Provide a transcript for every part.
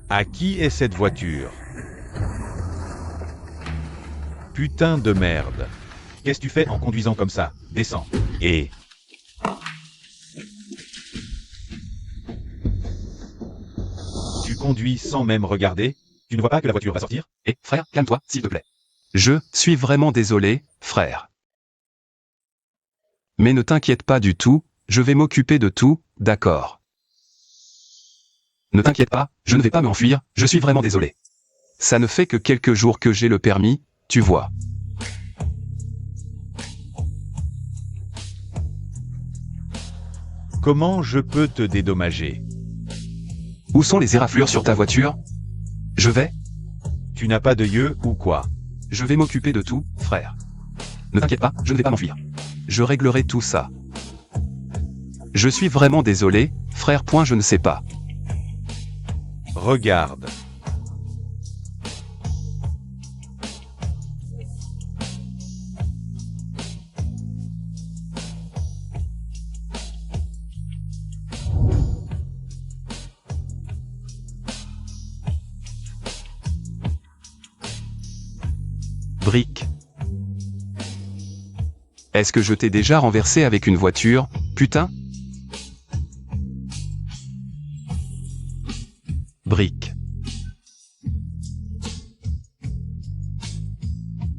À qui est cette voiture? Putain de merde. Qu'est-ce que tu fais en conduisant comme ça? Descends. Et... Tu conduis sans même regarder? Tu ne vois pas que la voiture va sortir? Et, frère, calme-toi, s'il te plaît. Je suis vraiment désolé, frère. Mais ne t'inquiète pas du tout, je vais m'occuper de tout, d'accord? Ne t'inquiète pas, je ne vais pas m'enfuir, je suis vraiment désolé. Ça ne fait que quelques jours que j'ai le permis, tu vois. Comment je peux te dédommager? Où sont les éraflures sur ta voiture? Je vais Tu n'as pas de yeux ou quoi? Je vais m'occuper de tout, frère. Ne t'inquiète pas, je ne vais pas m'enfuir. Je réglerai tout ça. Je suis vraiment désolé, frère. Je ne sais pas. Regarde. Brick. Est-ce que je t'ai déjà renversé avec une voiture, putain? Brick.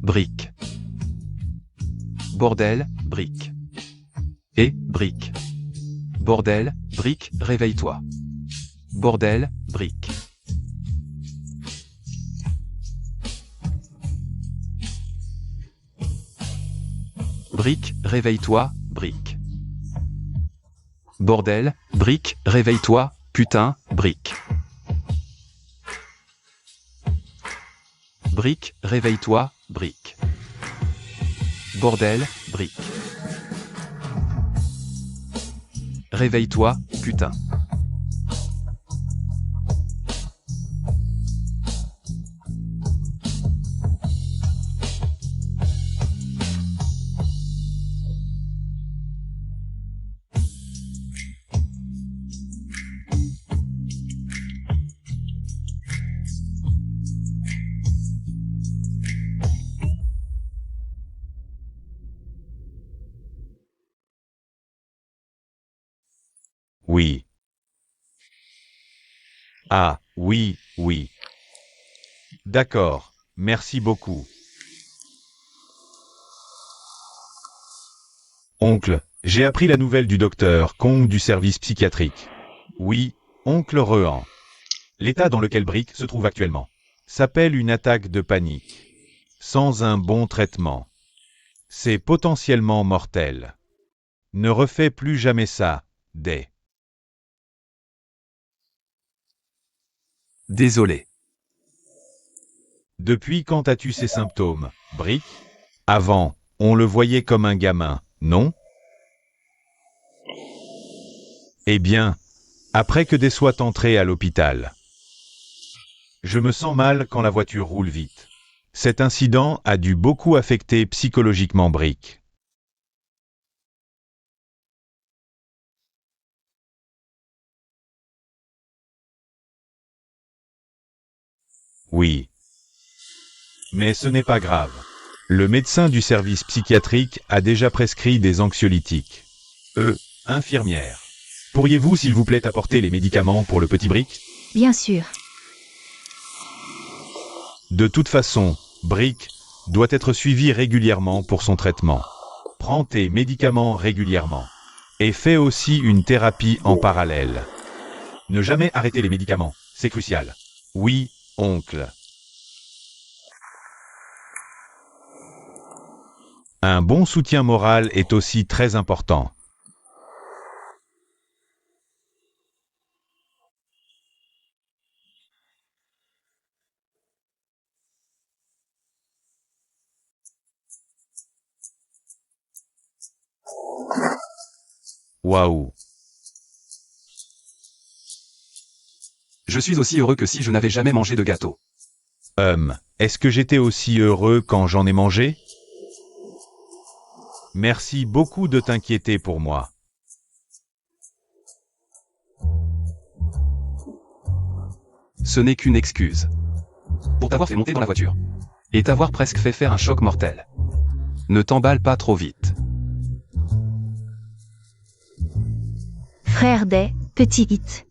Brick. Bordel, brick. Et, brick. Bordel, brick, réveille-toi. Bordel, brick. Brick, réveille-toi, brick. Bordel, brick, réveille-toi, putain, brick. Brick, réveille-toi, brick. Bordel, brick. Réveille-toi, putain. Oui. Ah, oui, oui. D'accord, merci beaucoup. Oncle, j'ai appris la nouvelle du docteur Kong du service psychiatrique. Oui, oncle Rehan. L'état dans lequel Brick se trouve actuellement s'appelle une attaque de panique. Sans un bon traitement. C'est potentiellement mortel. Ne refais plus jamais ça, Day. Désolé. Depuis quand as-tu ces symptômes, Brick? Avant, on le voyait comme un gamin, non? Eh bien, après que Day soit entré à l'hôpital. Je me sens mal quand la voiture roule vite. Cet incident a dû beaucoup affecter psychologiquement Brick. Oui. Mais ce n'est pas grave. Le médecin du service psychiatrique a déjà prescrit des anxiolytiques. Infirmière. Pourriez-vous s'il vous plaît apporter les médicaments pour le petit Brick? Bien sûr. De toute façon, Brick doit être suivi régulièrement pour son traitement. Prends tes médicaments régulièrement. Et fais aussi une thérapie en parallèle. Ne jamais arrêter les médicaments, c'est crucial. Oui, oncle. Un bon soutien moral est aussi très important. Waouh. Je suis aussi heureux que si je n'avais jamais mangé de gâteau. Est-ce que j'étais aussi heureux quand j'en ai mangé? Merci beaucoup de t'inquiéter pour moi. Ce n'est qu'une excuse. Pour t'avoir fait monter dans la voiture. Et t'avoir presque fait faire un choc mortel. Ne t'emballe pas trop vite. Frère Day, petit hit.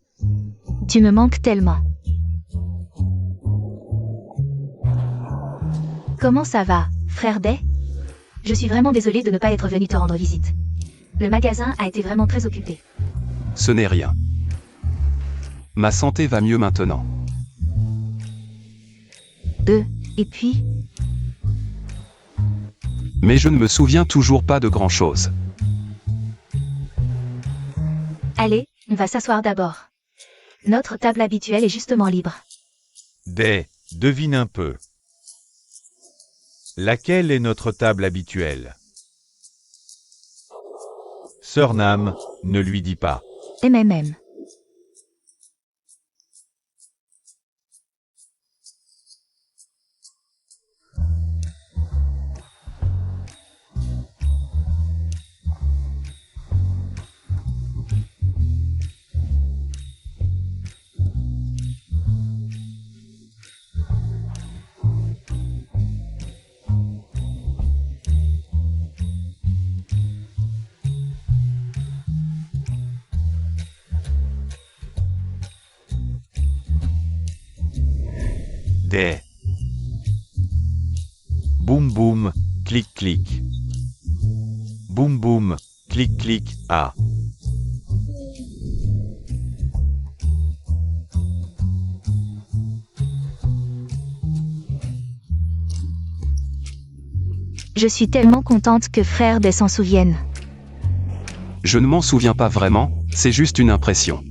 Tu me manques tellement. Comment ça va, frère Day? Je suis vraiment désolée de ne pas être venue te rendre visite. Le magasin a été vraiment très occupé. Ce n'est rien. Ma santé va mieux maintenant. Et puis, Mais je ne me souviens toujours pas de grand-chose. allez, on va s'asseoir d'abord. Notre table habituelle est justement libre. Day, devine un peu. Laquelle est notre table habituelle? Sœur Nam, ne lui dis pas. MMM. Day. Boum boum, clic clic. Boum boum, clic clic, ah. Je suis tellement contente que frère Day s'en souvienne. Je ne m'en souviens pas vraiment, c'est juste une impression.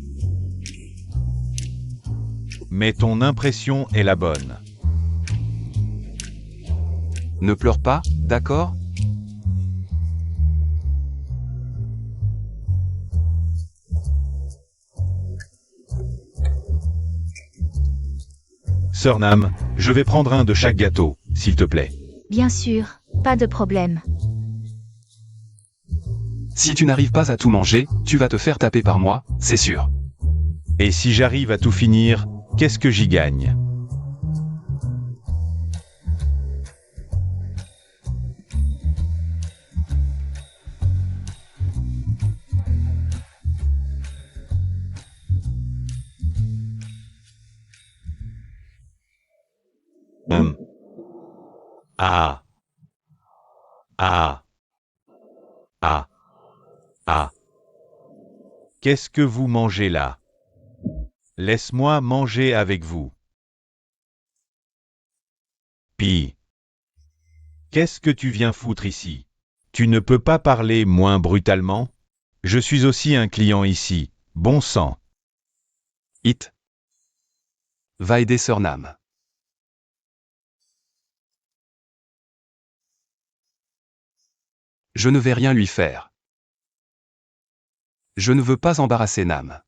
Mais ton impression est la bonne. Ne pleure pas, d'accord? Sœur Nam, je vais prendre un de chaque gâteau, s'il te plaît. Bien sûr, pas de problème. Si tu n'arrives pas à tout manger, tu vas te faire taper par moi, c'est sûr. Et si j'arrive à tout finir, qu'est-ce que j'y gagne? Ah. Ah. Ah. Ah. Qu'est-ce que vous mangez là? Laisse-moi manger avec vous. Pi. Qu'est-ce que tu viens foutre ici? Tu ne peux pas parler moins brutalement? Je suis aussi un client ici. Bon sang. Hit. Va aider Sœur Nam. Je ne vais rien lui faire. Je ne veux pas embarrasser Nam.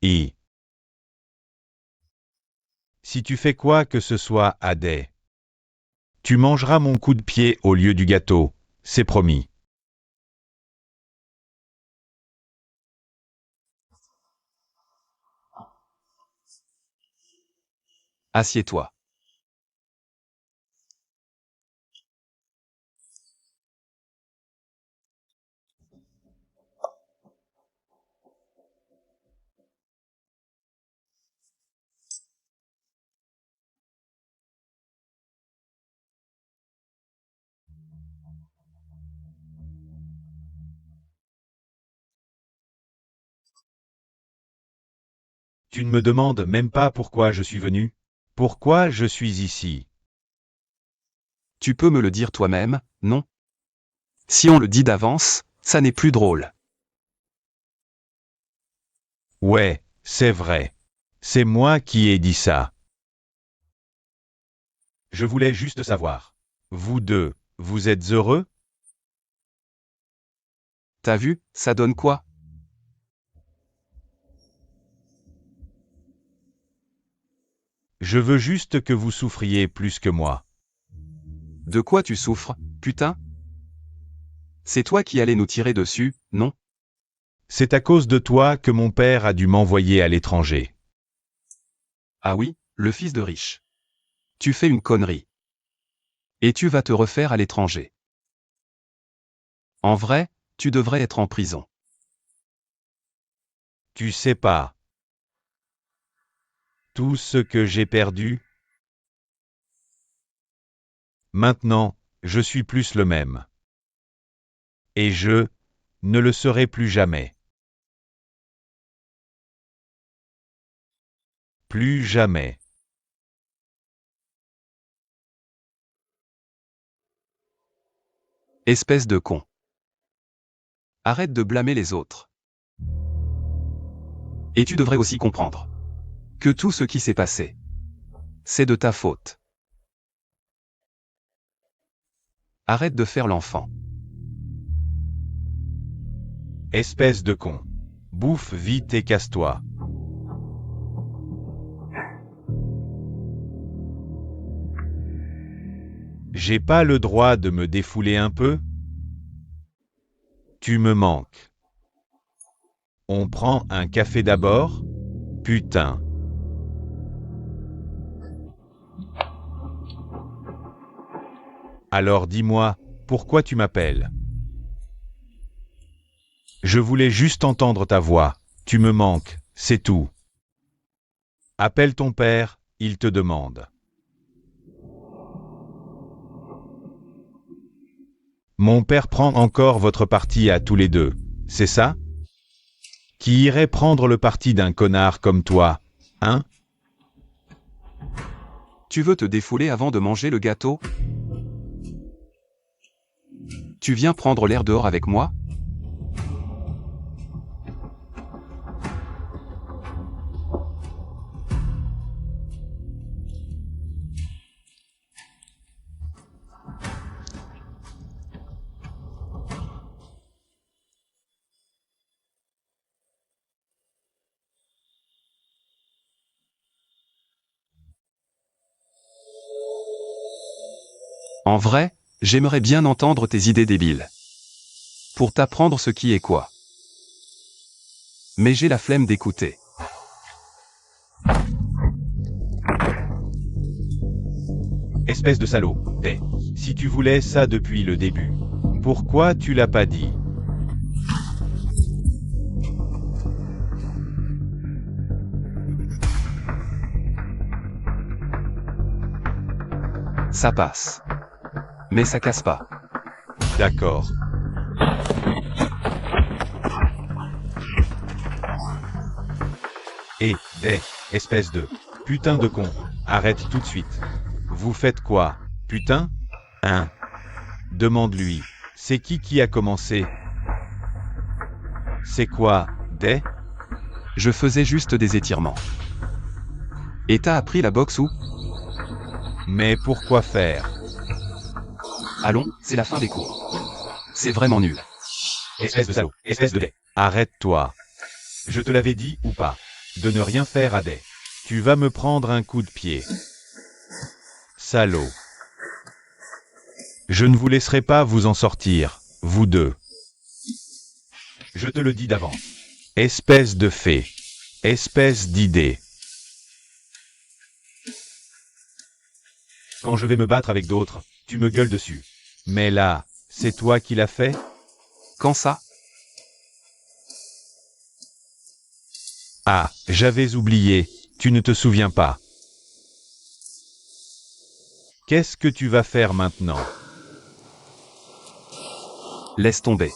I. Si tu fais quoi que ce soit à Day, tu mangeras mon coup de pied au lieu du gâteau, c'est promis. Assieds-toi. Tu ne me demandes même pas pourquoi je suis venu? Pourquoi je suis ici? Tu peux me le dire toi-même, non? Si on le dit d'avance, ça n'est plus drôle. Ouais, c'est vrai. C'est moi qui ai dit ça. Je voulais juste savoir. Vous deux, vous êtes heureux? T'as vu, ça donne quoi? Je veux juste que vous souffriez plus que moi. De quoi tu souffres, putain? C'est toi qui allais nous tirer dessus, non? C'est à cause de toi que mon père a dû m'envoyer à l'étranger. Ah oui, le fils de riche. Tu fais une connerie. Et tu vas te refaire à l'étranger. En vrai, tu devrais être en prison. Tu sais pas. Tout ce que j'ai perdu. Maintenant, je suis plus le même. Et je ne le serai plus jamais. Plus jamais. Espèce de con. Arrête de blâmer les autres. Et tu devrais aussi comprendre que tout ce qui s'est passé, c'est de ta faute. Arrête de faire l'enfant. Espèce de con. Bouffe vite et casse-toi. J'ai pas le droit de me défouler un peu? Tu me manques. On prend un café d'abord? Putain. Alors dis-moi, pourquoi tu m'appelles? Je voulais juste entendre ta voix. Tu me manques, c'est tout. Appelle ton père, il te demande. Mon père prend encore votre parti à tous les deux, c'est ça? Qui irait prendre le parti d'un connard comme toi, hein? Tu veux te défouler avant de manger le gâteau? Tu viens prendre l'air dehors avec moi? En vrai, j'aimerais bien entendre tes idées débiles. Pour t'apprendre ce qui est quoi. Mais j'ai la flemme d'écouter. Espèce de salaud, si tu voulais ça depuis le début, pourquoi tu l'as pas dit? Ça passe. Mais ça casse pas. D'accord. Espèce de putain de con, arrête tout de suite. Vous faites quoi, putain? Hein? Demande-lui. C'est qui a commencé? C'est quoi, Je faisais juste des étirements. Et t'as appris la boxe où? Mais pourquoi faire? Allons, c'est la fin des cours. C'est vraiment nul. Espèce de salaud, espèce de Arrête-toi. Je te l'avais dit ou pas? De ne rien faire à Tu vas me prendre un coup de pied. Salaud. Je ne vous laisserai pas vous en sortir, vous deux. Je te le dis d'avance. Espèce de fée. Espèce d'idée. Quand je vais me battre avec d'autres, tu me gueules dessus. Mais là, c'est toi qui l'as fait? Quand ça? Ah, j'avais oublié, tu ne te souviens pas. Qu'est-ce que tu vas faire maintenant? Laisse tomber.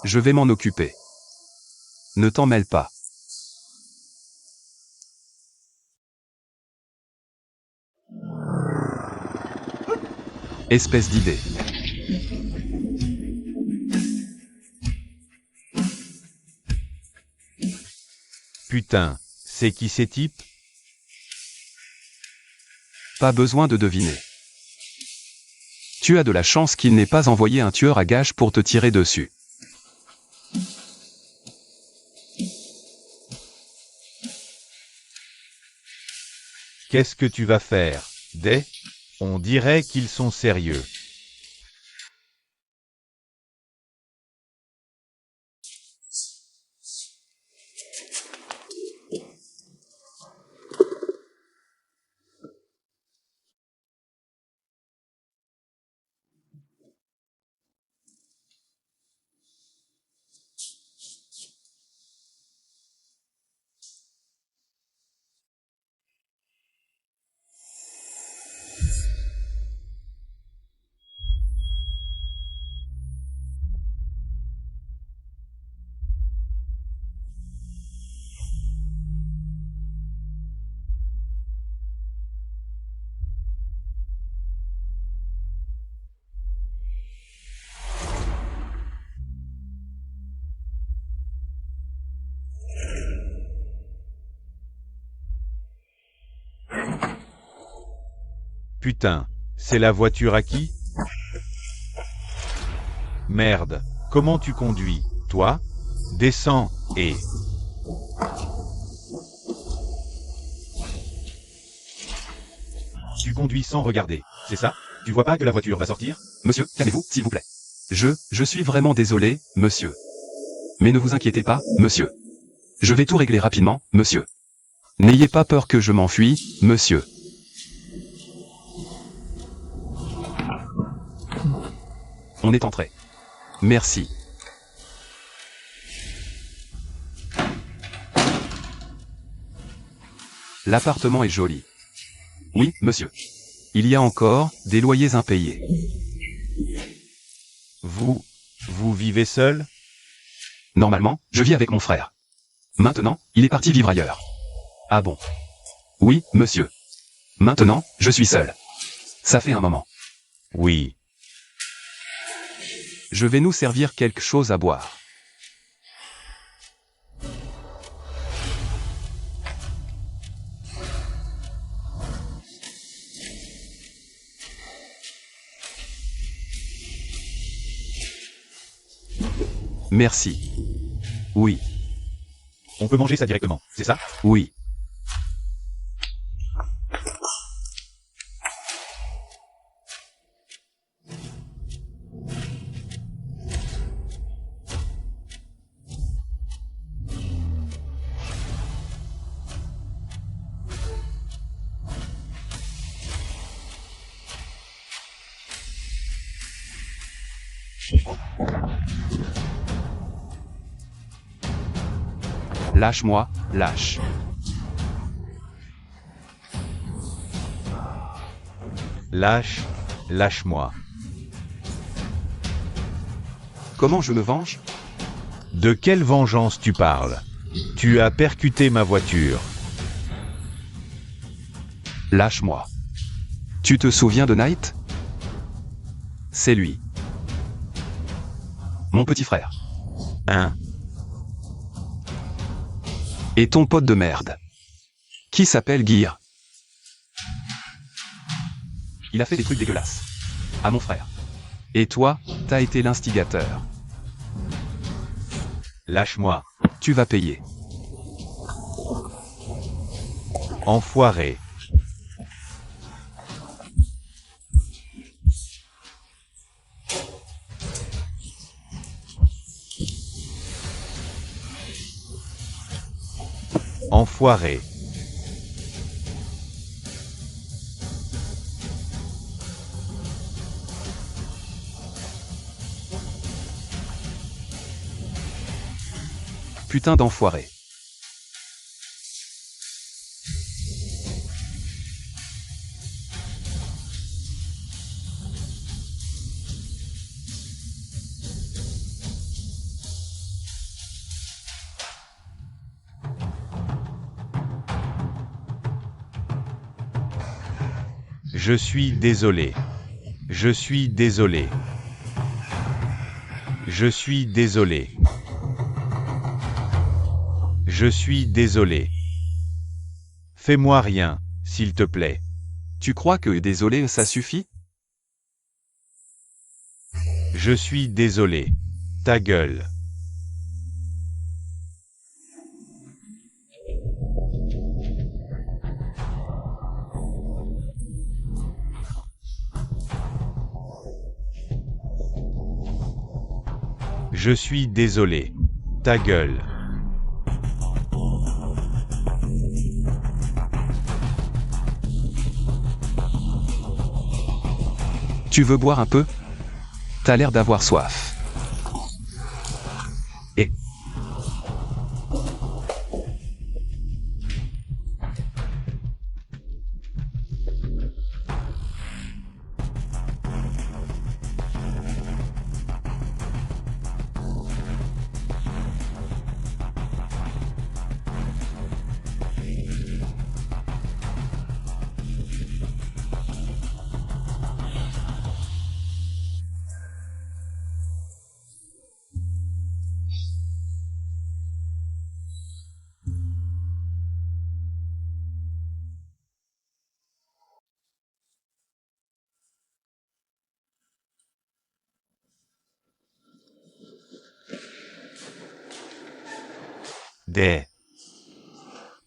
Je vais m'en occuper. Ne t'en mêle pas. Espèce d'idée. Putain, c'est qui ces types? Pas besoin de deviner. Tu as de la chance qu'il n'ait pas envoyé un tueur à gages pour te tirer dessus. Qu'est-ce que tu vas faire, On dirait qu'ils sont sérieux. Putain, c'est la voiture à qui? Merde, comment tu conduis, toi? Descends, et... Tu conduis sans regarder, c'est ça? Tu vois pas que la voiture va sortir? Monsieur, calmez-vous, s'il vous plaît. Je suis vraiment désolé, monsieur. Mais ne vous inquiétez pas, monsieur. Je vais tout régler rapidement, monsieur. N'ayez pas peur que je m'enfuis, monsieur. On est entré. Merci. L'appartement est joli. Oui, monsieur. Il y a encore des loyers impayés. Vous vivez seul? Normalement, je vis avec mon frère. Maintenant, il est parti vivre ailleurs. Ah bon? Oui, monsieur. Maintenant, je suis seul. Ça fait un moment. Oui. Je vais nous servir quelque chose à boire. Merci. Oui, On peut manger ça directement, c'est ça? oui. Lâche-moi, lâche. Lâche, lâche-moi. Comment je me venge? De quelle vengeance tu parles? Tu as percuté ma voiture. Lâche-moi. Tu te souviens de Knight? C'est lui. Mon petit frère. Hein? Et ton pote de merde. Qui s'appelle Gear. Il a fait des trucs dégueulasses. À mon frère. Et toi, t'as été l'instigateur. Lâche-moi. Tu vas payer. Enfoiré. Enfoiré. Putain d'enfoiré. Je suis désolé. Je suis désolé. Je suis désolé. Je suis désolé. Fais-moi rien, s'il te plaît. Tu crois que désolé ça suffit? Je suis désolé. Ta gueule. Je suis désolé. Ta gueule. Tu veux boire un peu? T'as l'air d'avoir soif. Et...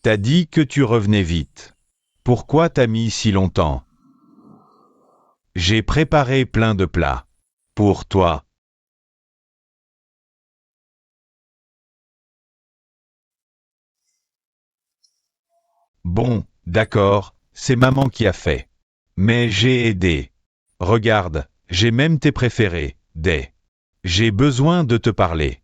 T'as dit que tu revenais vite. Pourquoi t'as mis si longtemps? J'ai préparé plein de plats. Pour toi. Bon, d'accord, c'est maman qui a fait. Mais j'ai aidé. Regarde, j'ai même tes préférés, Day. J'ai besoin de te parler.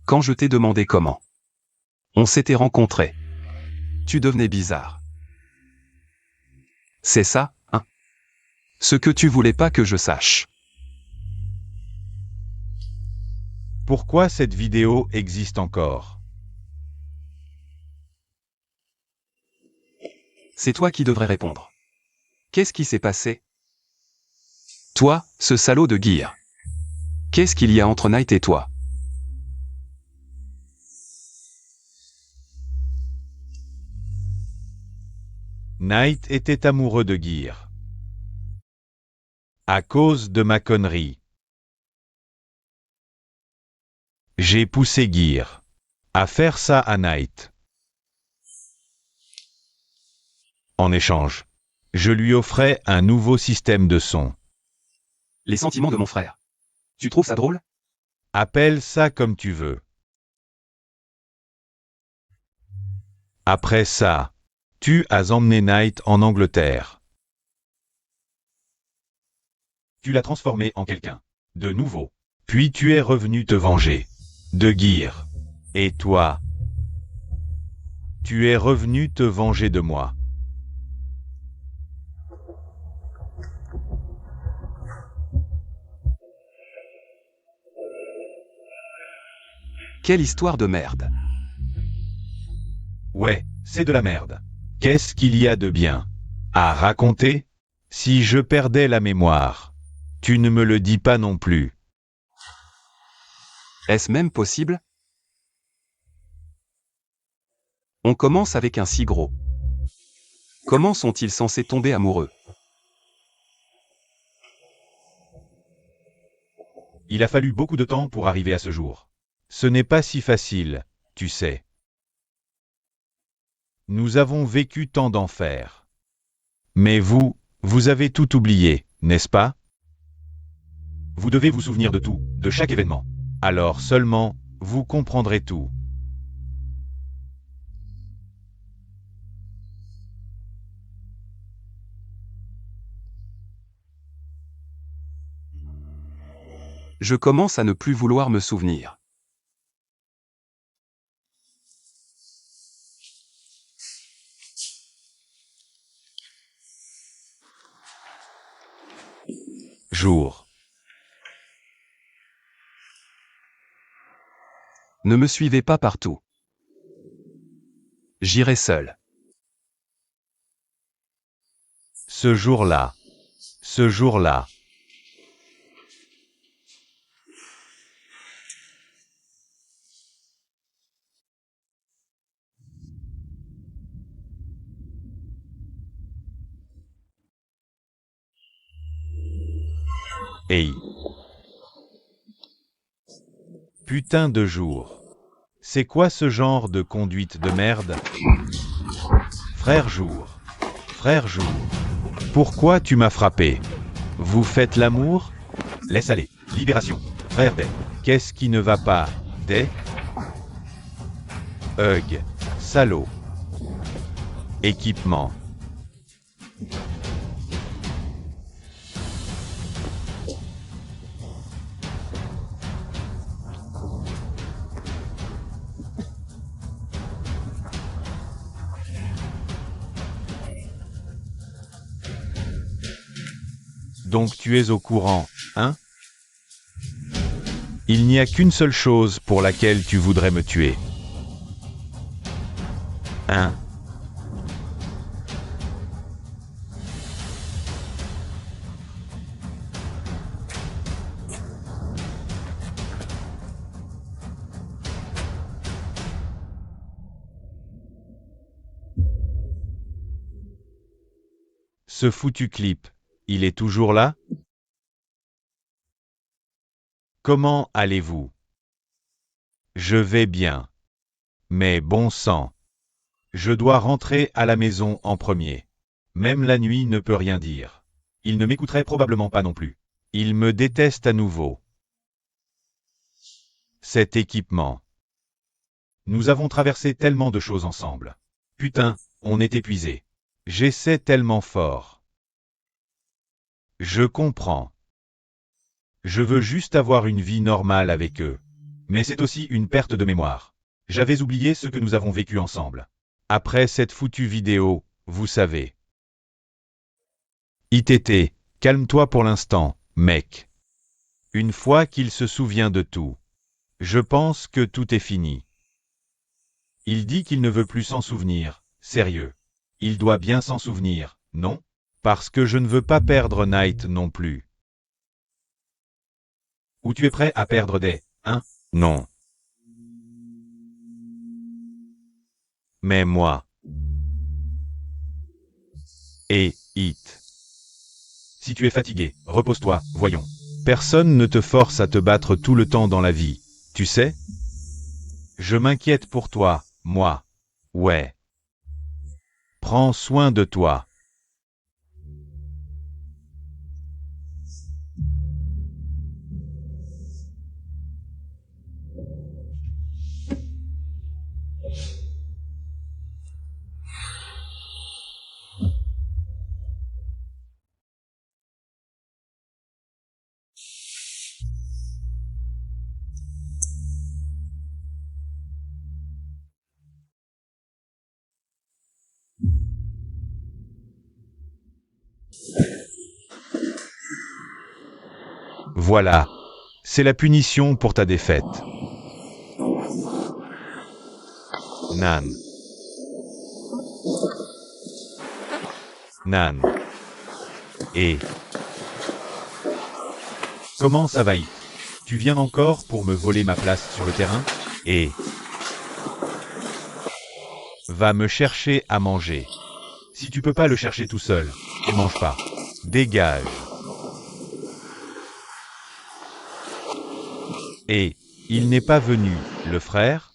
Quand je t'ai demandé comment on s'était rencontrés, tu devenais bizarre. C'est ça, hein? Ce que tu voulais pas que je sache. Pourquoi cette vidéo existe encore? C'est toi qui devrais répondre. Qu'est-ce qui s'est passé? Toi, ce salaud de Gear. Qu'est-ce qu'il y a entre Knight et toi? Knight était amoureux de Gear. À cause de ma connerie. J'ai poussé Gear à faire ça à Knight. En échange, je lui offrais un nouveau système de son. Les sentiments de mon frère. Tu trouves ça drôle? Appelle ça comme tu veux. Après ça, tu as emmené Knight en Angleterre. Tu l'as transformé en quelqu'un de nouveau. Puis tu es revenu te venger de Gear. Et toi, tu es revenu te venger de moi. Quelle histoire de merde. Ouais, c'est de la merde. Qu'est-ce qu'il y a de bien à raconter? Si je perdais la mémoire, tu ne me le dis pas non plus. Est-ce même possible? On commence avec un si gros. Comment sont-ils censés tomber amoureux? Il a fallu beaucoup de temps pour arriver à ce jour. Ce n'est pas si facile, tu sais. Nous avons vécu tant d'enfers. Mais vous avez tout oublié, n'est-ce pas? Vous devez vous souvenir de tout, de chaque événement. Alors seulement, vous comprendrez tout. Je commence à ne plus vouloir me souvenir. Jour. Ne me suivez pas partout. J'irai seul. Ce jour-là. Ce jour-là. Hey. Putain de jour. C'est quoi ce genre de conduite de merde? Frère Jour. Frère Jour. Pourquoi tu m'as frappé? Vous faites l'amour? Laisse aller. Libération. Frère Day. Qu'est-ce qui ne va pas? Day? Hug. Salaud. Équipement. Donc tu es au courant, hein? Il n'y a qu'une seule chose pour laquelle tu voudrais me tuer. Hein? Ce foutu clip, il est toujours là? Comment allez-vous? Je vais bien. Mais bon sang. Je dois rentrer à la maison en premier. Même la nuit ne peut rien dire. Il ne m'écouterait probablement pas non plus. Il me déteste à nouveau. Cet équipement. Nous avons traversé tellement de choses ensemble. Putain, on est épuisé. J'essaie tellement fort. Je comprends. Je veux juste avoir une vie normale avec eux. Mais c'est aussi une perte de mémoire. J'avais oublié ce que nous avons vécu ensemble. Après cette foutue vidéo, vous savez. ITT, calme-toi pour l'instant, mec. Une fois qu'il se souvient de tout. Je pense que tout est fini. Il dit qu'il ne veut plus s'en souvenir, sérieux. Il doit bien s'en souvenir, non? Parce que je ne veux pas perdre Knight non plus. Ou tu es prêt à perdre des, hein? Non. Mais moi. Et It. Si tu es fatigué, repose-toi, voyons. Personne ne te force à te battre tout le temps dans la vie, tu sais? Je m'inquiète pour toi, moi. Ouais. Prends soin de toi. Voilà. C'est la punition pour ta défaite. Nan. Nan. Et... Comment ça va, It? Tu viens encore pour me voler ma place sur le terrain? Et... Va me chercher à manger. Si tu peux pas le chercher tout seul, ne mange pas. Dégage. Et, il n'est pas venu, le frère?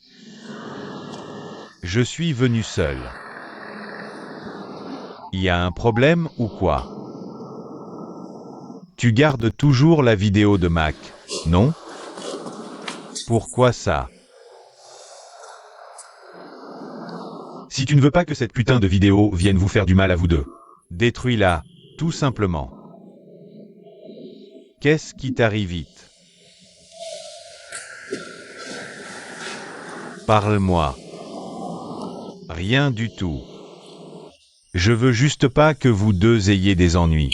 Je suis venu seul. Il y a un problème ou quoi? Tu gardes toujours la vidéo de Mac, non? Pourquoi ça? Si tu ne veux pas que cette putain de vidéo vienne vous faire du mal à vous deux, détruis-la, tout simplement. Qu'est-ce qui t'arrive, It? Parle-moi. Rien du tout. Je veux juste pas que vous deux ayez des ennuis.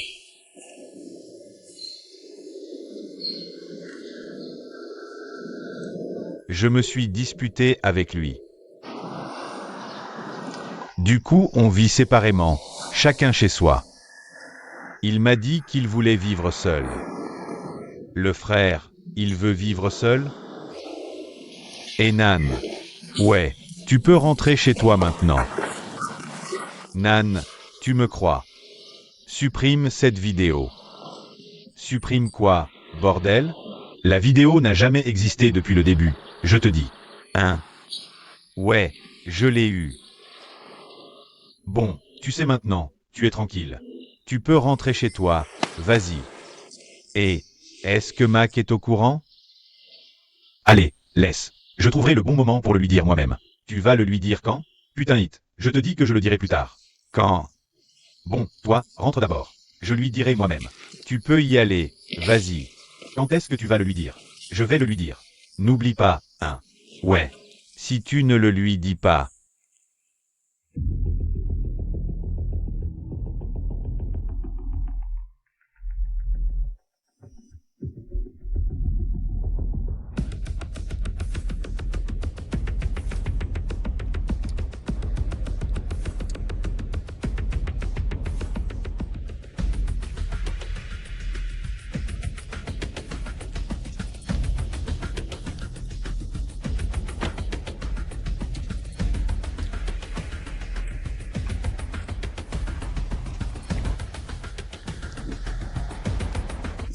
Je me suis disputé avec lui. Du coup, on vit séparément, chacun chez soi. Il m'a dit qu'il voulait vivre seul. Le frère, il veut vivre seul? Et Nan? Ouais, tu peux rentrer chez toi maintenant. Nan, tu me crois. Supprime cette vidéo. Supprime quoi? Bordel? La vidéo n'a jamais existé depuis le début, je te dis. Hein? Ouais, je l'ai eu. Bon, tu sais maintenant, tu es tranquille. Tu peux rentrer chez toi, vas-y. Et, est-ce que Mac est au courant? Allez, laisse. Je trouverai le bon moment pour le lui dire moi-même. Tu vas le lui dire quand? Putain hit, je te dis que je le dirai plus tard. Quand? Bon, toi, rentre d'abord. Je lui dirai moi-même. Tu peux y aller, vas-y. Quand est-ce que tu vas le lui dire? Je vais le lui dire. N'oublie pas, hein. Ouais. Si tu ne le lui dis pas.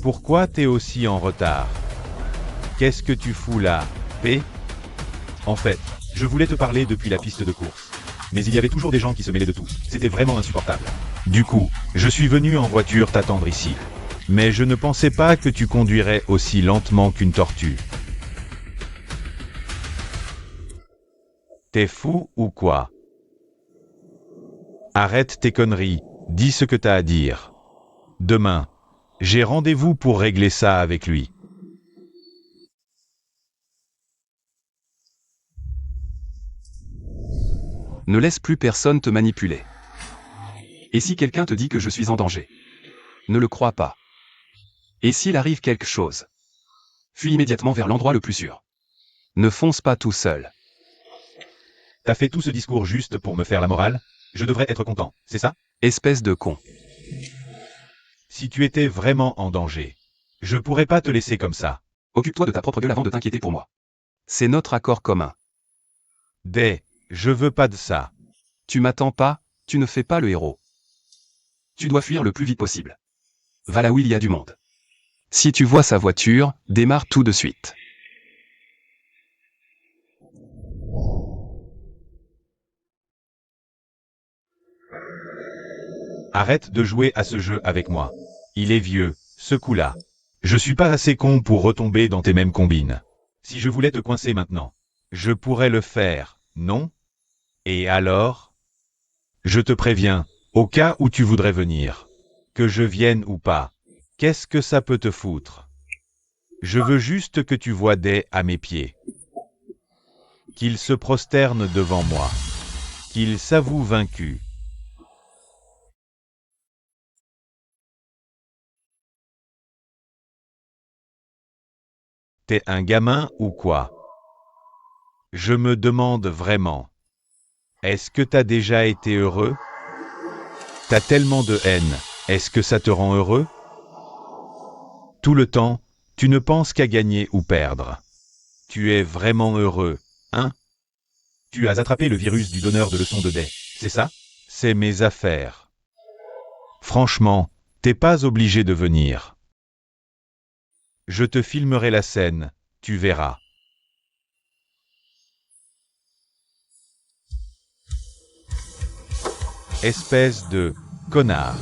Pourquoi t'es aussi en retard? Qu'est-ce que tu fous là, P? En fait, je voulais te parler depuis la piste de course. Mais il y avait toujours des gens qui se mêlaient de tout. C'était vraiment insupportable. Du coup, je suis venu en voiture t'attendre ici. Mais je ne pensais pas que tu conduirais aussi lentement qu'une tortue. T'es fou ou quoi? Arrête tes conneries, dis ce que t'as à dire. Demain, j'ai rendez-vous pour régler ça avec lui. Ne laisse plus personne te manipuler. Et si quelqu'un te dit que je suis en danger? Ne le crois pas. Et s'il arrive quelque chose? Fuis immédiatement vers l'endroit le plus sûr. Ne fonce pas tout seul. T'as fait tout ce discours juste pour me faire la morale? Je devrais être content, c'est ça? Espèce de con. Si tu étais vraiment en danger, je pourrais pas te laisser comme ça. Occupe-toi de ta propre gueule avant de t'inquiéter pour moi. C'est notre accord commun. Je veux pas de ça. Tu m'attends pas, tu ne fais pas le héros. Tu dois fuir le plus vite possible. Va là où il y a du monde. Si tu vois sa voiture, démarre tout de suite. Arrête de jouer à ce jeu avec moi. Il est vieux, ce coup-là. Je suis pas assez con pour retomber dans tes mêmes combines. Si je voulais te coincer maintenant, je pourrais le faire, non? Et alors? Je te préviens, au cas où tu voudrais venir. Que je vienne ou pas. Qu'est-ce que ça peut te foutre? Je veux juste que tu vois Day à mes pieds. Qu'il se prosterne devant moi. Qu'il s'avoue vaincu. T'es un gamin ou quoi? Je me demande vraiment. Est-ce que t'as déjà été heureux? T'as tellement de haine, est-ce que ça te rend heureux? Tout le temps, tu ne penses qu'à gagner ou perdre. Tu es vraiment heureux, hein? Tu as attrapé le virus du donneur de leçons de Day, c'est ça? C'est mes affaires. Franchement, t'es pas obligé de venir. Je te filmerai la scène, tu verras. Espèce de connard.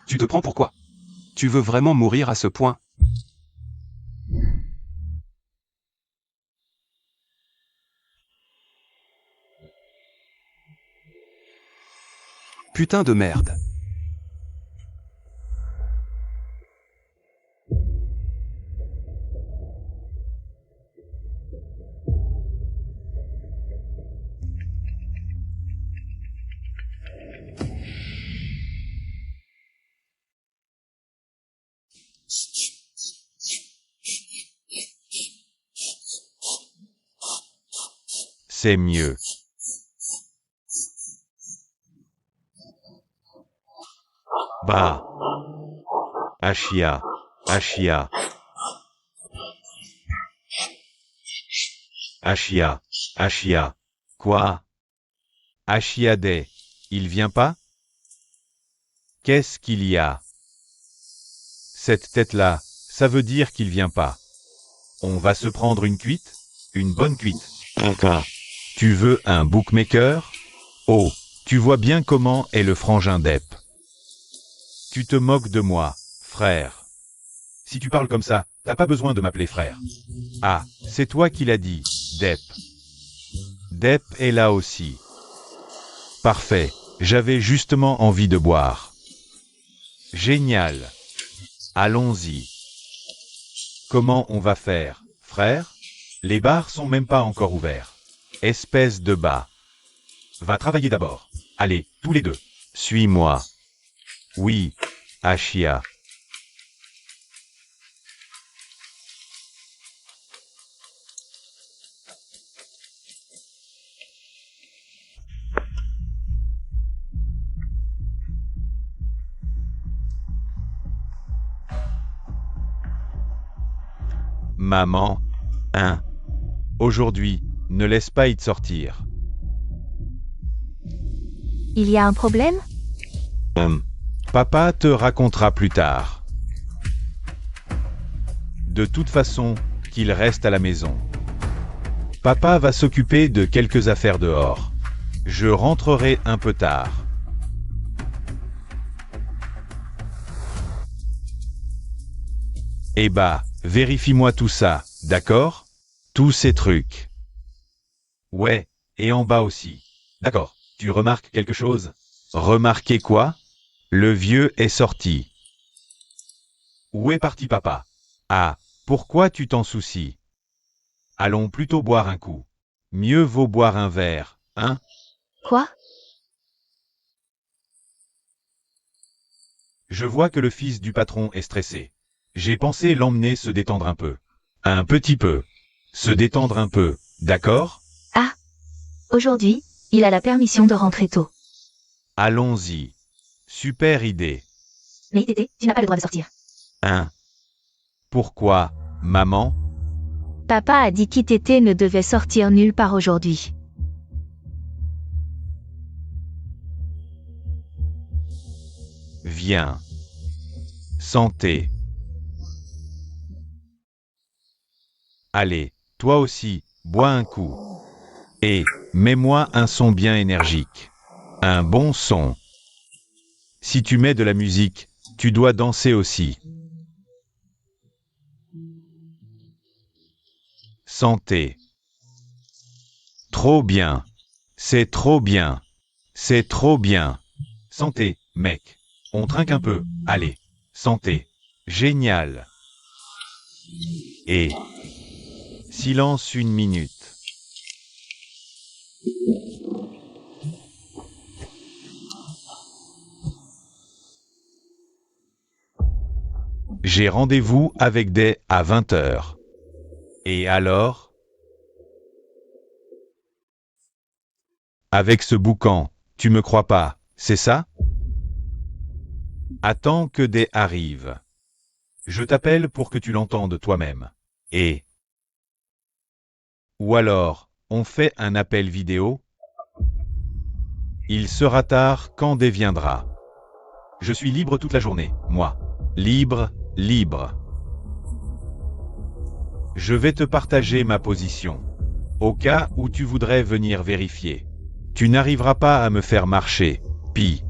Tu te prends pour quoi? Tu veux vraiment mourir à ce point? Putain de merde. C'est mieux. Bah. Achia. Achia. Achia. Achia. Quoi? Achiadé. Il vient pas? Qu'est-ce qu'il y a? Cette tête-là, ça veut dire qu'il vient pas. On va se prendre une cuite? Une bonne cuite. Tu veux un bookmaker? Oh, tu vois bien comment est le frangin Depp. Tu te moques de moi, frère. Si tu parles comme ça, t'as pas besoin de m'appeler frère. Ah, c'est toi qui l'as dit, Depp. Depp est là aussi. Parfait, j'avais justement envie de boire. Génial. Allons-y. Comment on va faire, frère? Les bars sont même pas encore ouverts. Espèce de bas. Va travailler d'abord. Allez, tous les deux. Suis-moi. Oui, Achia. Maman, hein? Aujourd'hui, ne laisse pas y te sortir. Il y a un problème? Papa te racontera plus tard. De toute façon, qu'il reste à la maison. Papa va s'occuper de quelques affaires dehors. Je rentrerai un peu tard. Eh bah, vérifie-moi tout ça, d'accord? Tous ces trucs. Ouais, et en bas aussi. D'accord, tu remarques quelque chose? Remarquez quoi? Le vieux est sorti. Où est parti papa? Ah, pourquoi tu t'en soucies? Allons plutôt boire un coup. Mieux vaut boire un verre, hein? Quoi? Je vois que le fils du patron est stressé. J'ai pensé l'emmener se détendre un peu. Un petit peu. Se détendre un peu, d'accord? Ah. Aujourd'hui, il a la permission de rentrer tôt. Allons-y. Super idée. Mais Tété, tu n'as pas le droit de sortir. Hein? Pourquoi, maman? Papa a dit qu'Itété ne devait sortir nulle part aujourd'hui. Viens. Santé. Allez, toi aussi, bois un coup. Et, mets-moi un son bien énergique. Un bon son. Si tu mets de la musique, tu dois danser aussi. Santé. Trop bien. C'est trop bien. C'est trop bien. Santé, mec. On trinque un peu. Allez. Santé. Génial. Et... silence une minute. J'ai rendez-vous avec des à 20h. Et alors? Avec ce boucan, tu me crois pas, c'est ça? Attends que des arrive. Je t'appelle pour que tu l'entendes toi-même. Et... ou alors, on fait un appel vidéo? Il sera tard quand des viendra. Je suis libre toute la journée, moi. Libre, libre. Je vais te partager ma position. Au cas où tu voudrais venir vérifier. Tu n'arriveras pas à me faire marcher, Pi.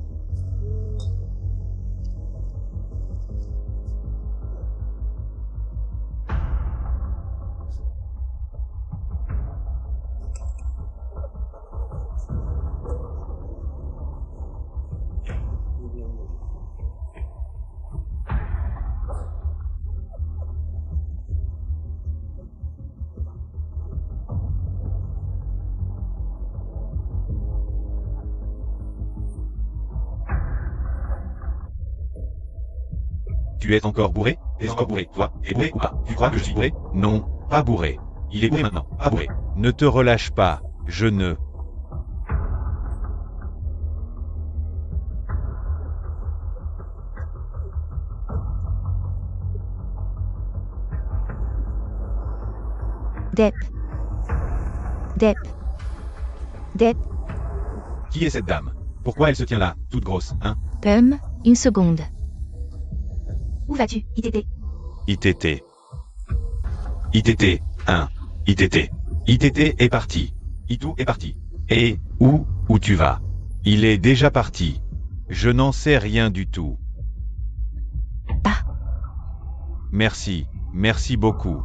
Tu es encore bourré? T'es encore bourré, toi? Et bourré ou pas? Tu crois que je suis bourré? Non, pas bourré. Il est bourré maintenant, pas bourré. Ne te relâche pas, Je ne. Dep. Dep. Dep. Qui est cette dame? Pourquoi elle se tient là, toute grosse, hein? Une seconde. Où vas-tu, ITT? ITT. ITT, 1. ITT. ITT est parti. Itou est parti. Et, où tu vas? Il est déjà parti. Je n'en sais rien du tout. Pas. Merci, merci beaucoup.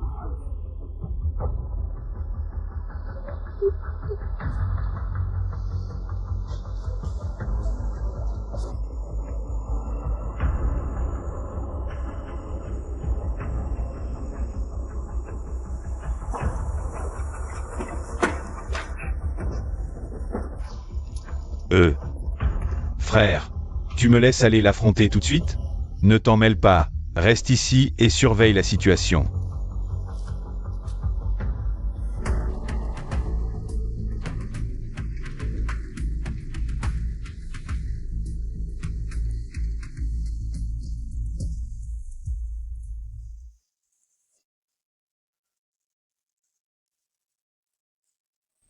Frère, tu me laisses aller l'affronter tout de suite? Ne t'en mêle pas, reste ici et surveille la situation.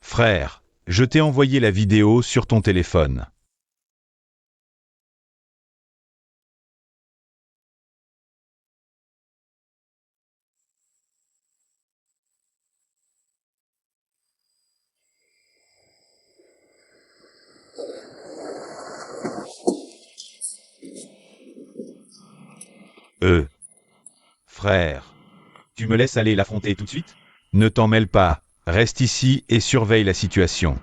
Frère, je t'ai envoyé la vidéo sur ton téléphone. Frère, tu me laisses aller l'affronter tout de suite? Ne t'en mêle pas, reste ici et surveille la situation.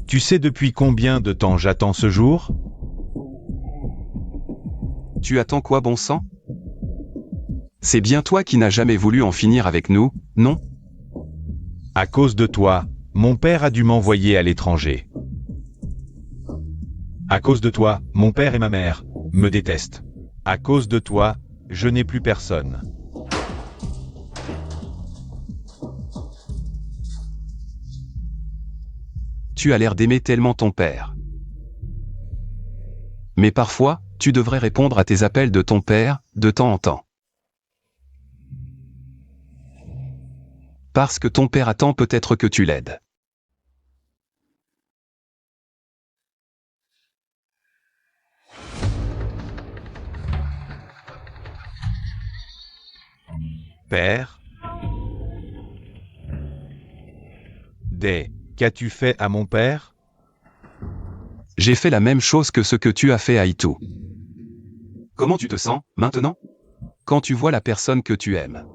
Tu sais depuis combien de temps j'attends ce jour? Tu attends quoi, bon sang? C'est bien toi qui n'as jamais voulu en finir avec nous, non? À cause de toi, mon père a dû m'envoyer à l'étranger. À cause de toi, mon père et ma mère me détestent. À cause de toi, je n'ai plus personne. Tu as l'air d'aimer tellement ton père. Mais parfois, tu devrais répondre à tes appels de ton père, de temps en temps. Parce que ton père attend peut-être que tu l'aides. Père? Qu'as-tu fait à mon père? J'ai fait la même chose que ce que tu as fait à Itou. Comment tu te sens, maintenant? Quand tu vois la personne que tu aimes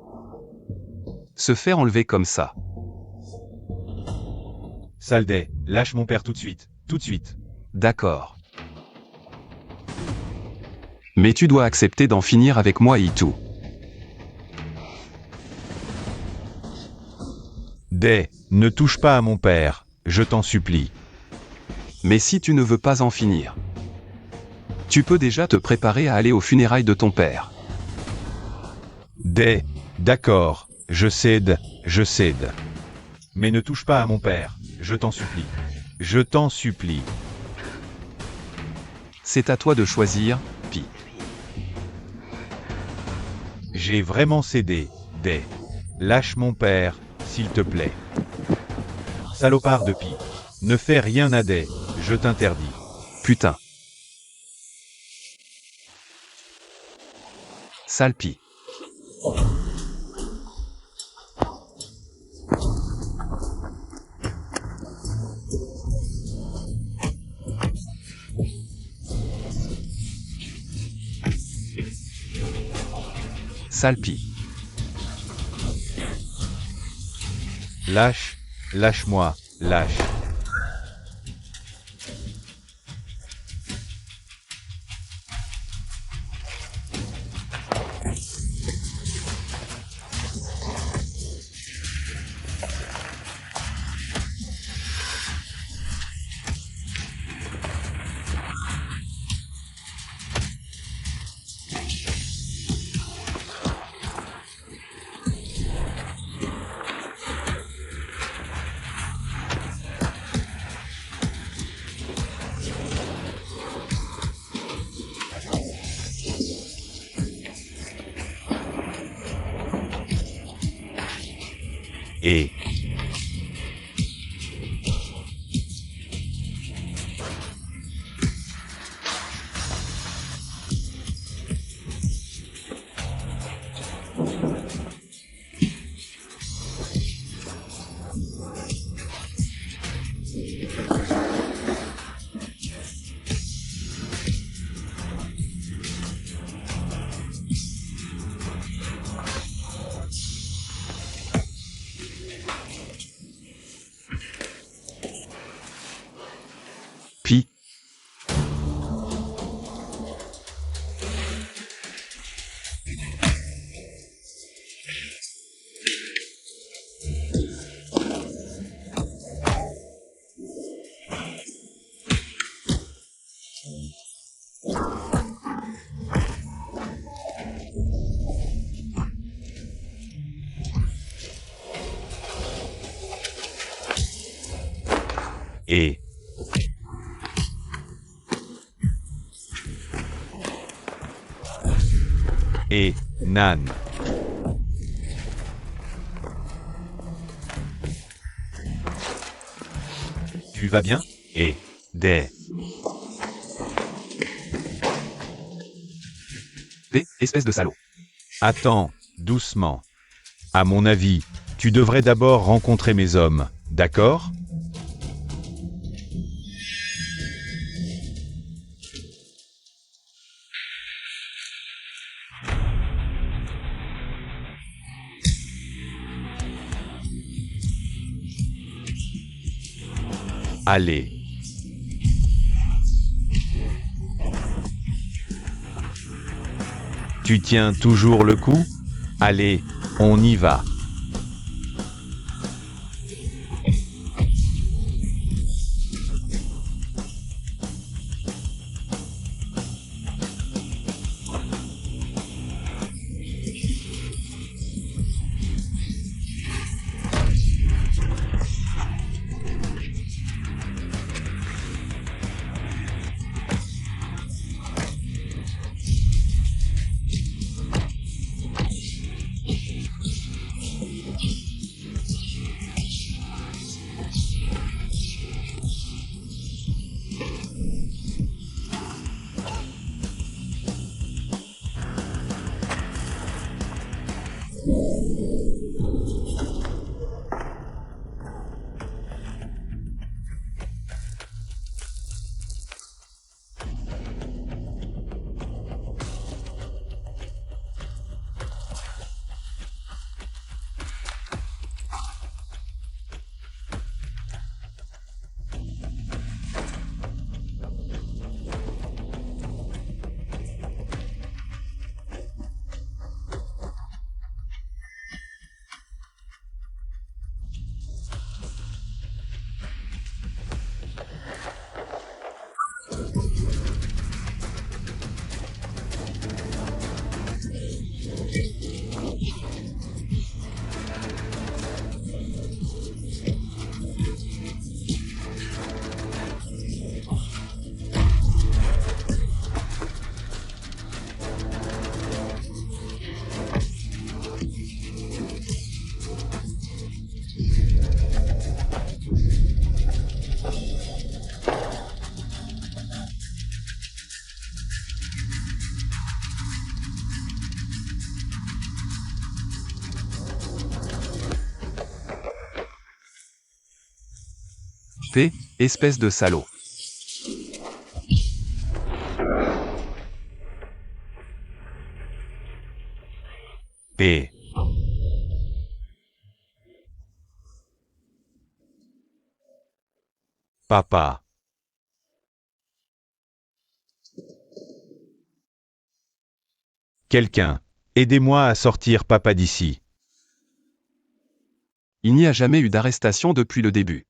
se faire enlever comme ça. Saldé, lâche mon père tout de suite, tout de suite. D'accord. Mais tu dois accepter d'en finir avec moi, Itou. Ne touche pas à mon père, je t'en supplie. Mais si tu ne veux pas en finir, tu peux déjà te préparer à aller aux funérailles de ton père. D'accord, je cède. Mais ne touche pas à mon père, je t'en supplie. Je t'en supplie. C'est à toi de choisir, Pi. J'ai vraiment cédé, Lâche mon père, s'il te plaît. Salopard de Pi. Ne fais rien à je t'interdis. Putain. Sale Pi. Sale Pi. Lâche-moi, lâche. Et Pi. et Nan. Tu vas bien? Et des. P, espèce de salaud. Attends, doucement. À mon avis, tu devrais d'abord rencontrer mes hommes, d'accord? Allez. Tu tiens toujours le coup? Allez, on y va. P, espèce de salaud. P. Papa. Quelqu'un, aidez-moi à sortir papa d'ici. Il n'y a jamais eu d'arrestation depuis le début.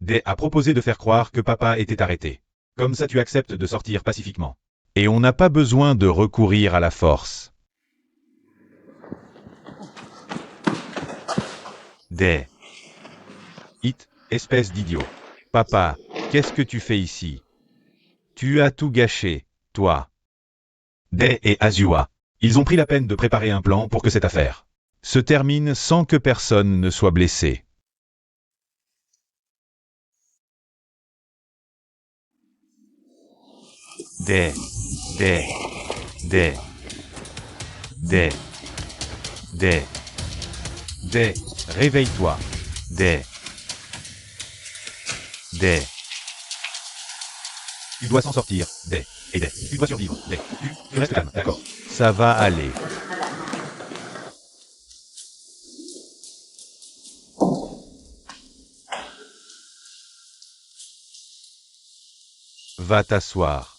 Day a proposé de faire croire que papa était arrêté. Comme ça tu acceptes de sortir pacifiquement. Et on n'a pas besoin de recourir à la force. Day. It, espèce d'idiot. Papa, Qu'est-ce que tu fais ici? Tu as tout gâché, toi. Day et Azua. Ils ont pris la peine de préparer un plan pour que cette affaire se termine sans que personne ne soit blessé. Day, Day, Day, Day, Day, Day, réveille-toi. Day, Day. Tu dois s'en sortir, Day, et Day. Tu dois survivre, Day. Tu restes calme, d'accord? Ça va aller. Va t'asseoir.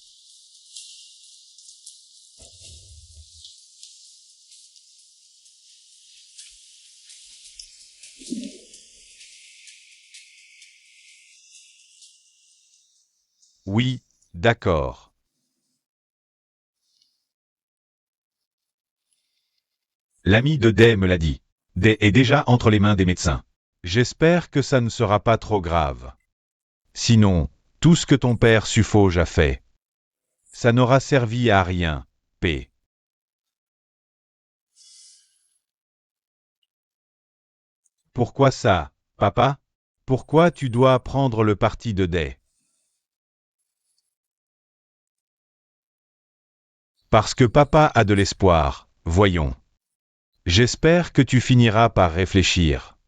Oui, d'accord. L'ami de Day me l'a dit. Day est déjà entre les mains des médecins. J'espère que ça ne sera pas trop grave. Sinon, tout ce que ton père Suffauge a fait, ça n'aura servi à rien, P. Pourquoi ça, papa? Pourquoi tu dois prendre le parti de Day? Parce que papa a de l'espoir, voyons. J'espère que tu finiras par réfléchir.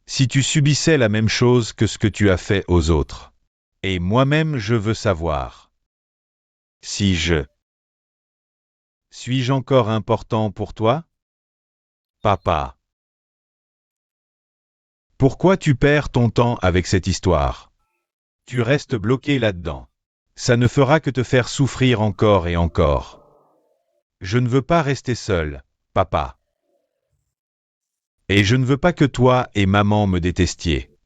Si tu subissais la même chose que ce que tu as fait aux autres. Et moi-même je veux savoir. Si je... Suis-je encore important pour toi? Papa. Pourquoi tu perds ton temps avec cette histoire? Tu restes bloqué là-dedans. Ça ne fera que te faire souffrir encore et encore. Je ne veux pas rester seul, papa. Et je ne veux pas que toi et maman me détestiez.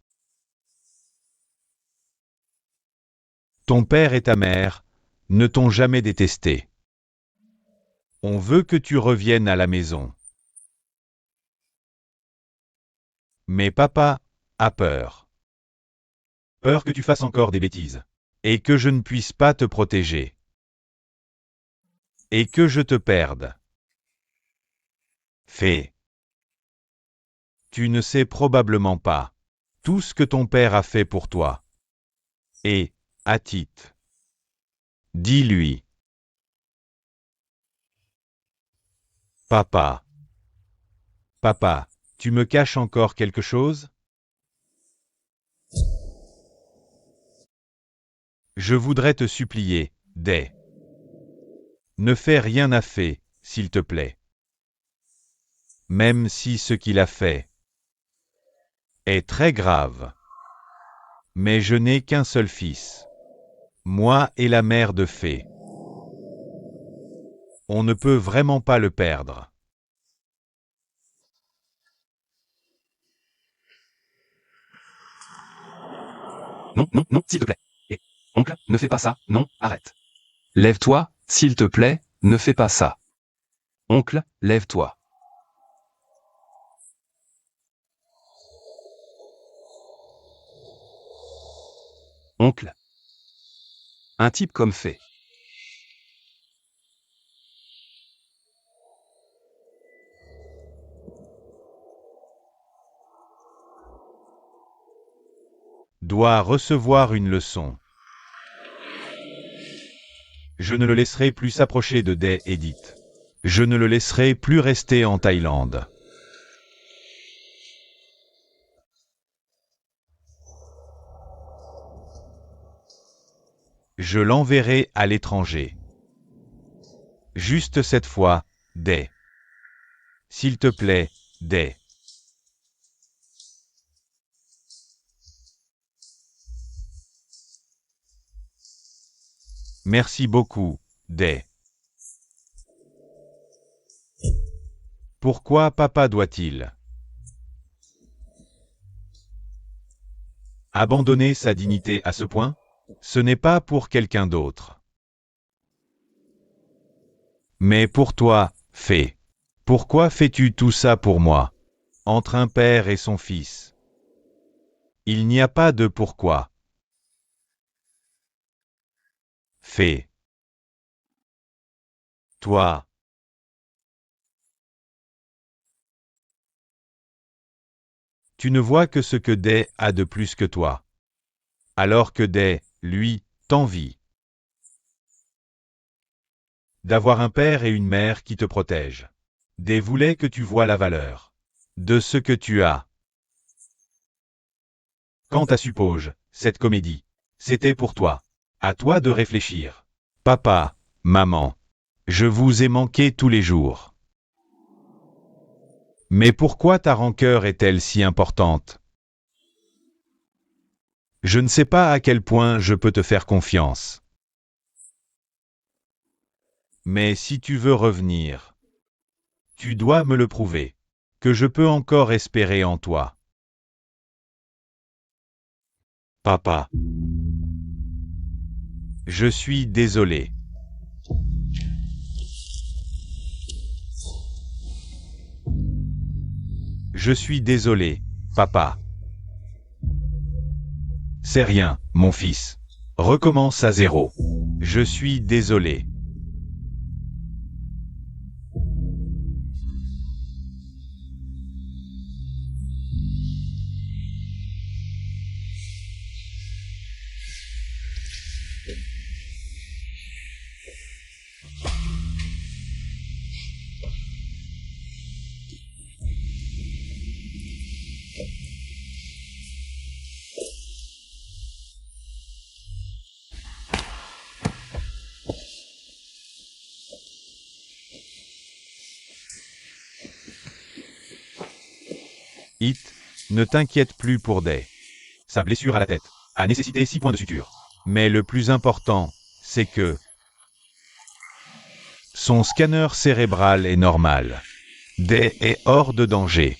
Ton père et ta mère ne t'ont jamais détesté. On veut que tu reviennes à la maison. Mais papa a peur. Peur que tu fasses encore des bêtises. Et que je ne puisse pas te protéger. Et que je te perde. Fais. Tu ne sais probablement pas tout ce que ton père a fait pour toi. Et, Atit. Dis-lui. Papa. Papa, tu me caches encore quelque chose? Je voudrais te supplier, Day. Ne fais rien à Fée, s'il te plaît. Même si ce qu'il a fait est très grave. Mais je n'ai qu'un seul fils. Moi et la mère de Fée. On ne peut vraiment pas le perdre. Non, non, non, s'il te plaît. Et, oncle, ne fais pas ça, non, arrête. Lève-toi, s'il te plaît, ne fais pas ça. Oncle, lève-toi. Oncle. Un type comme Fée. Doit recevoir une leçon. Je ne le laisserai plus s'approcher de Day Edith. Je ne le laisserai plus rester en Thaïlande. Je l'enverrai à l'étranger. Juste cette fois, Day. S'il te plaît, Day. Merci beaucoup, Day. Pourquoi papa doit-il abandonner sa dignité à ce point? Ce n'est pas pour quelqu'un d'autre. Mais pour toi, Fée. Pourquoi fais-tu tout ça pour moi? Entre un père et son fils. Il n'y a pas de pourquoi, Fais. Toi. Tu ne vois que ce que Day a de plus que toi. Alors que Day, lui, t'envie. D'avoir un père et une mère qui te protègent. Day voulait que tu vois la valeur de ce que tu as. Quant à suppose, cette comédie, c'était pour toi. À toi de réfléchir. Papa, maman, je vous ai manqué tous les jours. Mais pourquoi ta rancœur est-elle si importante? Je ne sais pas à quel point je peux te faire confiance. Mais si tu veux revenir, tu dois me le prouver, que je peux encore espérer en toi. Papa. Je suis désolé. Je suis désolé, papa. C'est rien, mon fils. Recommence à zéro. Je suis désolé. It, ne t'inquiète plus pour Day. Sa blessure à la tête a nécessité 6 points de suture. Mais le plus important, c'est que son scanner cérébral est normal. Day est hors de danger.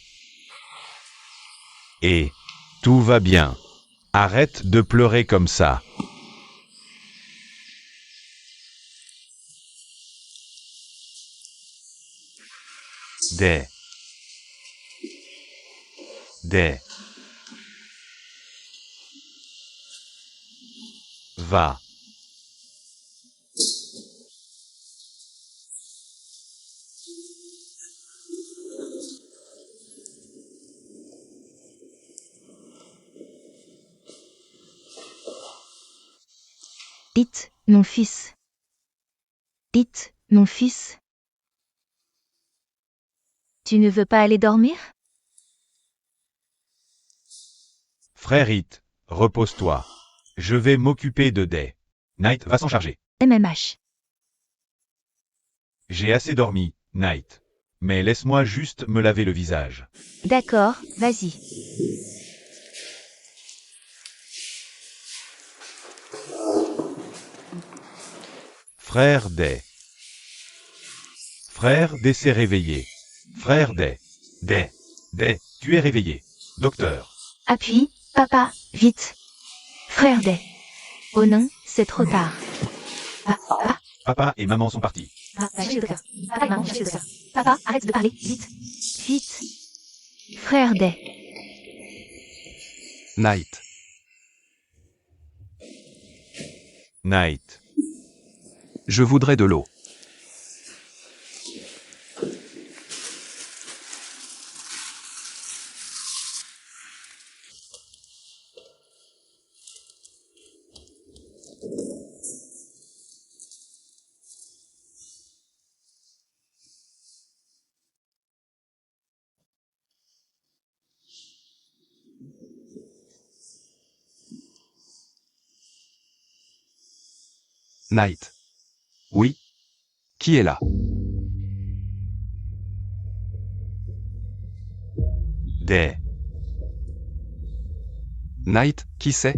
Et tout va bien. Arrête de pleurer comme ça. Day. Day. Va. Dites, mon fils. Dites, mon fils. Tu ne veux pas aller dormir? Frère It, repose-toi. Je vais m'occuper de Day. Night va s'en charger. MMH. J'ai assez dormi, Night. Mais laisse-moi juste me laver le visage. D'accord, vas-y. Frère Day. Frère Day s'est réveillé. Frère Day. Day. Day, tu es réveillé. Docteur. Appuie, papa, vite. Frère Day. Oh non, c'est trop tard. Papa et maman sont partis. Papa, cherchez le docteur. Papa et maman, cherchez le docteur. Papa, arrête de parler, vite. Vite. Frère Day. Night. Night. Je voudrais de l'eau. Night. Oui. Qui est là? Day. Night, qui c'est?